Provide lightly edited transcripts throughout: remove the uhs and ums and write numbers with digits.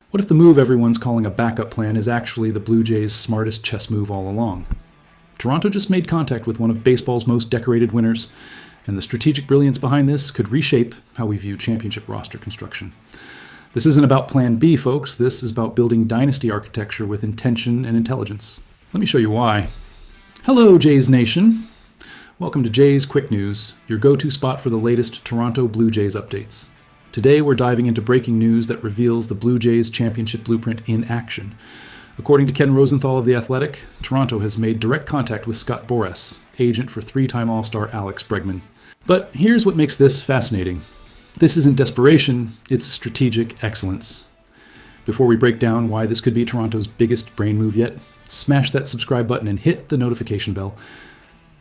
What if the move everyone's calling a backup plan is actually the Blue Jays' smartest chess move all along? Toronto just made contact with one of baseball's most decorated winners, and the strategic brilliance behind this could reshape how we view championship roster construction. This isn't about Plan B, folks. This is about building dynasty architecture with intention and intelligence. Let me show you why. Hello, Jays Nation. Welcome to Jays Quick News, your go-to spot for the latest Toronto Blue Jays updates. Today, we're diving into breaking news that reveals the Blue Jays championship blueprint in action. According to Ken Rosenthal of The Athletic, Toronto has made direct contact with Scott Boras, agent for three-time All-Star Alex Bregman. But here's what makes this fascinating. This isn't desperation, it's strategic excellence. Before we break down why this could be Toronto's biggest brain move yet, smash that subscribe button and hit the notification bell.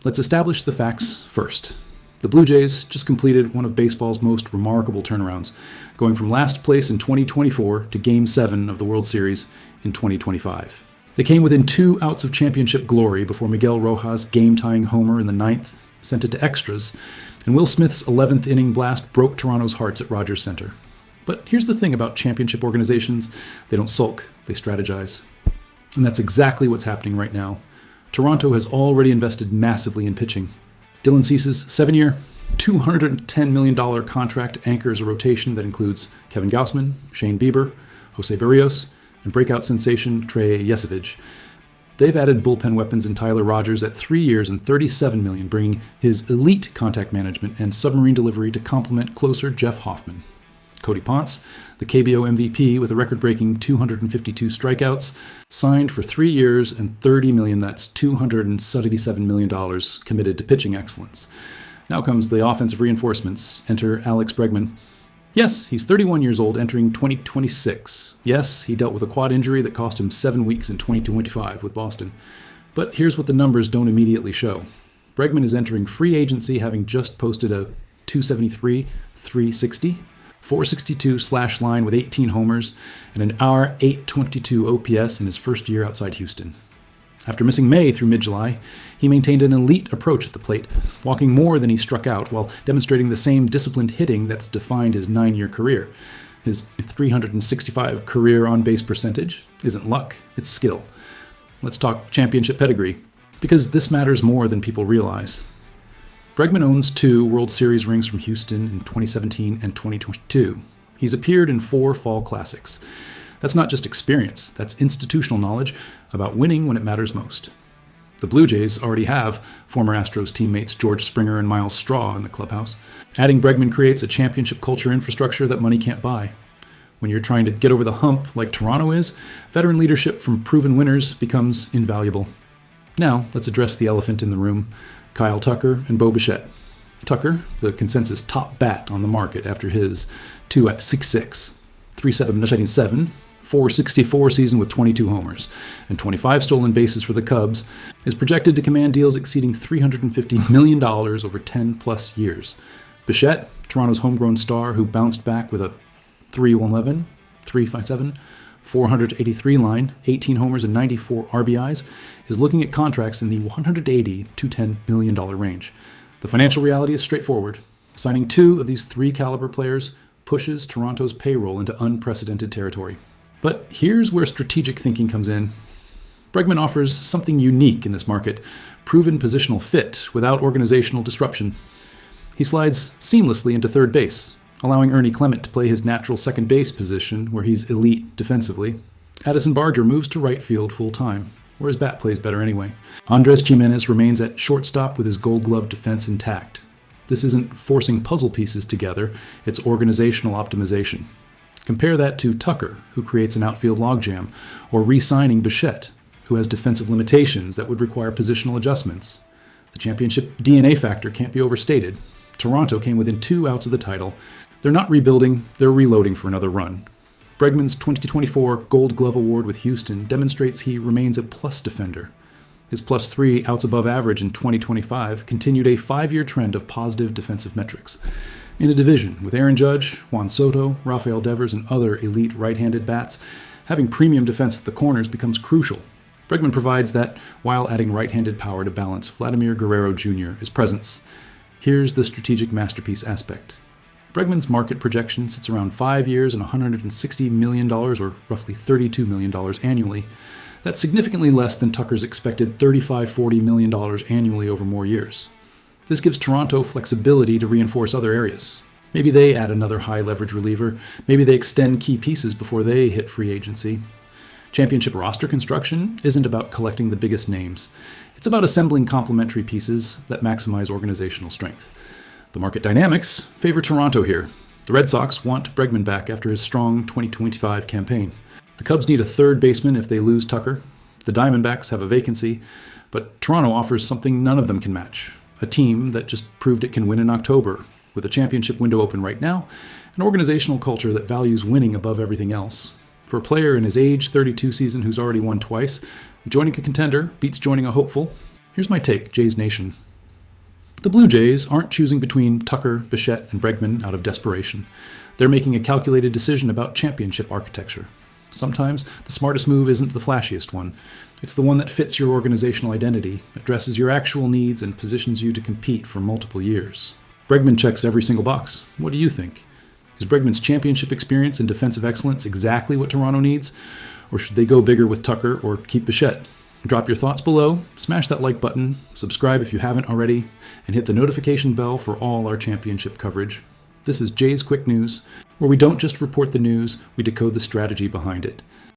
Let's establish the facts first. The Blue Jays just completed one of baseball's most remarkable turnarounds, going from last place in 2024 to Game 7 of the World Series in 2025. They came within 2 outs of championship glory before Miguel Rojas' game-tying homer in the 9th sent it to extras, and Will Smith's 11th inning blast broke Toronto's hearts at Rogers Center. But here's the thing about championship organizations: they don't sulk, they strategize. And that's exactly what's happening right now. Toronto has already invested massively in pitching. Dylan Cease's 7-year, $210 million contract anchors a rotation that includes Kevin Gausman, Shane Bieber, Jose Berrios, and breakout sensation Trey Yesevich. They've added bullpen weapons in Tyler Rogers at 3 years and $37 million, bringing his elite contact management and submarine delivery to complement closer Jeff Hoffman. Cody Ponce, the KBO MVP with a record-breaking 252 strikeouts, signed for 3 years and $30 million, that's $277 million committed to pitching excellence. Now comes the offensive reinforcements. Enter Alex Bregman. Yes, he's 31 years old, entering 2026. Yes, he dealt with a quad injury that cost him 7 weeks in 2025 with Boston. But here's what the numbers don't immediately show. Bregman is entering free agency having just posted a .273 .360, 462 slash line with 18 homers, and an .822 OPS in his first year outside Houston. After missing May through mid-July, he maintained an elite approach at the plate, walking more than he struck out while demonstrating the same disciplined hitting that's defined his 9-year career. His .365 career on-base percentage isn't luck, it's skill. Let's talk championship pedigree, because this matters more than people realize. Bregman owns 2 World Series rings from Houston in 2017 and 2022. He's appeared in 4 Fall Classics. That's not just experience, that's institutional knowledge about winning when it matters most. The Blue Jays already have former Astros teammates George Springer and Miles Straw in the clubhouse. Adding Bregman creates a championship culture infrastructure that money can't buy. When you're trying to get over the hump like Toronto is, veteran leadership from proven winners becomes invaluable. Now, let's address the elephant in the room: Kyle Tucker and Bo Bichette. Tucker, the consensus top bat on the market after his 2 at 6'6", 3.7, 464 season with 22 homers and 25 stolen bases for the Cubs, is projected to command deals exceeding $350 million over 10-plus years. Bichette, Toronto's homegrown star who bounced back with a 3.11, 3.57, 483 line, 18 homers and 94 RBIs, is looking at contracts in the $180 to $10 million range. The financial reality is straightforward. Signing 2 of these 3 caliber players pushes Toronto's payroll into unprecedented territory. But here's where strategic thinking comes in. Bregman offers something unique in this market: proven positional fit without organizational disruption. He slides seamlessly into third base, allowing Ernie Clement to play his natural second base position where he's elite defensively. Addison Barger moves to right field full-time, where his bat plays better anyway. Andres Jimenez remains at shortstop with his Gold Glove defense intact. This isn't forcing puzzle pieces together, it's organizational optimization. Compare that to Tucker, who creates an outfield logjam, or re-signing Bichette, who has defensive limitations that would require positional adjustments. The championship DNA factor can't be overstated. Toronto came within 2 outs of the title. They're not rebuilding, they're reloading for another run. Bregman's 2024 Gold Glove Award with Houston demonstrates he remains a plus defender. His +3 outs above average in 2025 continued a 5-year trend of positive defensive metrics. In a division with Aaron Judge, Juan Soto, Rafael Devers, and other elite right-handed bats, having premium defense at the corners becomes crucial. Bregman provides that while adding right-handed power to balance Vladimir Guerrero Jr., his presence. Here's the strategic masterpiece aspect. Bregman's market projection sits around 5 years and $160 million, or roughly $32 million annually. That's significantly less than Tucker's expected $35–40 million annually over more years. This gives Toronto flexibility to reinforce other areas. Maybe they add another high-leverage reliever. Maybe they extend key pieces before they hit free agency. Championship roster construction isn't about collecting the biggest names. It's about assembling complementary pieces that maximize organizational strength. The market dynamics favor Toronto here. The Red Sox want Bregman back after his strong 2025 campaign. The Cubs need a third baseman if they lose Tucker. The Diamondbacks have a vacancy, but Toronto offers something none of them can match. A team that just proved it can win in October, with a championship window open right now, an organizational culture that values winning above everything else. For a player in his age 32 season who's already won twice, joining a contender beats joining a hopeful. Here's my take, Jays Nation. The Blue Jays aren't choosing between Tucker, Bichette, and Bregman out of desperation. They're making a calculated decision about championship architecture. Sometimes the smartest move isn't the flashiest one. It's the one that fits your organizational identity, addresses your actual needs, and positions you to compete for multiple years. Bregman checks every single box. What do you think? Is Bregman's championship experience and defensive excellence exactly what Toronto needs? Or should they go bigger with Tucker or keep Bichette? Drop your thoughts below, smash that like button, subscribe if you haven't already, and hit the notification bell for all our championship coverage. This is Jay's Quick News, where we don't just report the news, we decode the strategy behind it.